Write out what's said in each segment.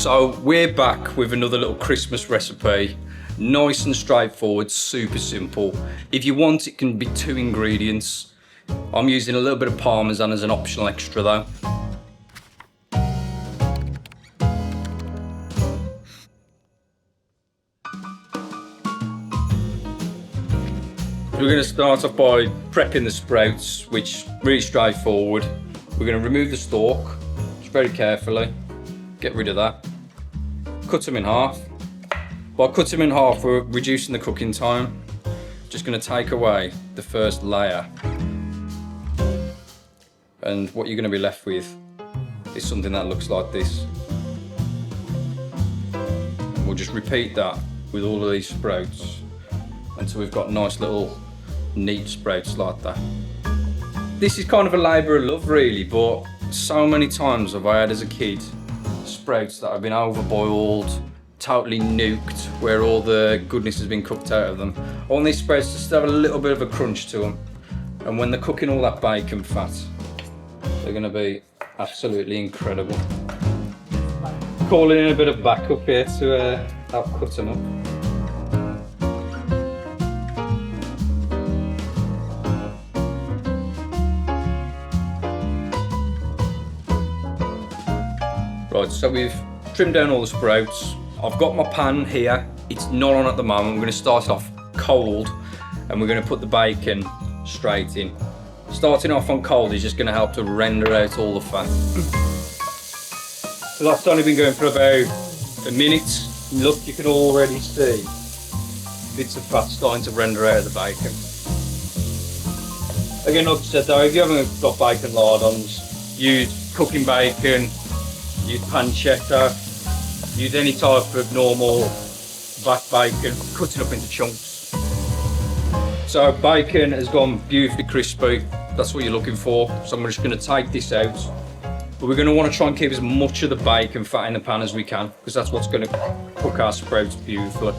So we're back with another little Christmas recipe. Nice and straightforward, super simple. If you want, it can be 2 ingredients. I'm using a little bit of Parmesan as an optional extra though. We're going to start off by prepping the sprouts, which is really straightforward. We're going to remove the stalk, just very carefully, get rid of that. Cut them in half. By cutting them in half, we're reducing the cooking time. Just going to take away the first layer. And what you're going to be left with is something that looks like this. We'll just repeat that with all of these sprouts until we've got nice little neat sprouts like that. This is kind of a labour of love really, but so many times have I had as a kid sprouts that have been overboiled, totally nuked, where all the goodness has been cooked out of them. I want these sprouts to still have a little bit of a crunch to them, and when they're cooking all that bacon fat, they're going to be absolutely incredible. Calling in a bit of backup here to help cut them up. Right, so we've trimmed down all the sprouts. I've got my pan here. It's not on at the moment. We're going to start off cold and we're going to put the bacon straight in. Starting off on cold is just going to help to render out all the fat. So that's only been going for about a minute. Look, you can already see bits of fat starting to render out of the bacon. Again, like I said though, if you haven't got bacon lardons, use cooking bacon, use pancetta, use any type of normal back bacon, cut it up into chunks. So bacon has gone beautifully crispy, that's what you're looking for. So I'm just going to take this out. But we're going to want to try and keep as much of the bacon fat in the pan as we can, because that's what's going to cook our sprouts beautifully.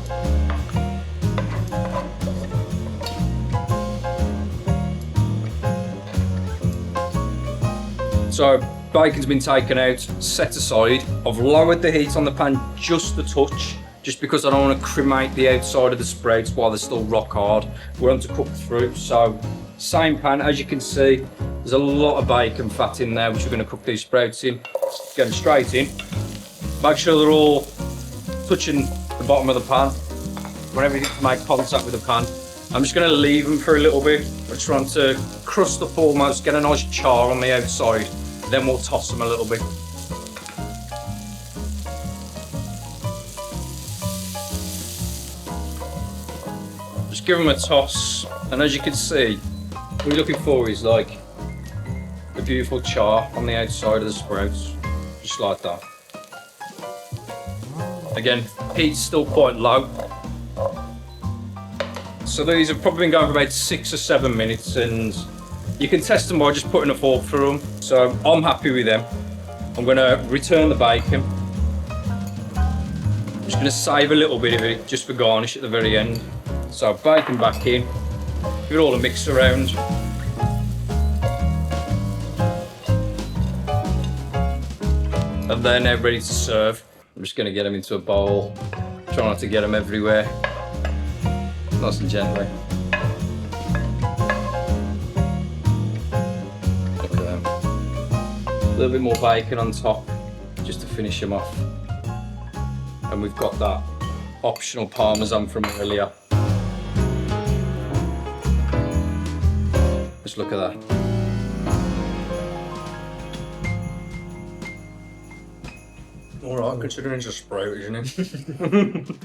So bacon's been taken out, set aside. I've lowered the heat on the pan just a touch, just because I don't want to cremate the outside of the sprouts while they're still rock hard. We want to cook through. So same pan, as you can see, there's a lot of bacon fat in there, which we're going to cook these sprouts in. Get them straight in. Make sure they're all touching the bottom of the pan. Whenever you make contact with the pan, I'm just going to leave them for a little bit. I just want to crust the foremost, get a nice char on the outside. Then we'll toss them a little bit. Just give them a toss, and as you can see, what we're looking for is like a beautiful char on the outside of the sprouts, just like that. Again, heat's still quite low. So these have probably been going for about 6 or 7 minutes, and you can test them by just putting a fork through them. So I'm happy with them. I'm going to return the bacon. I'm just going to save a little bit of it just for garnish at the very end. So bacon back in, give it all a mix around. And they're now ready to serve. I'm just going to get them into a bowl. Try not to get them everywhere. Nice and gently. A little bit more bacon on top, just to finish them off. And we've got that optional Parmesan from earlier. Just look at that. Alright, considering it's a sprout, isn't it?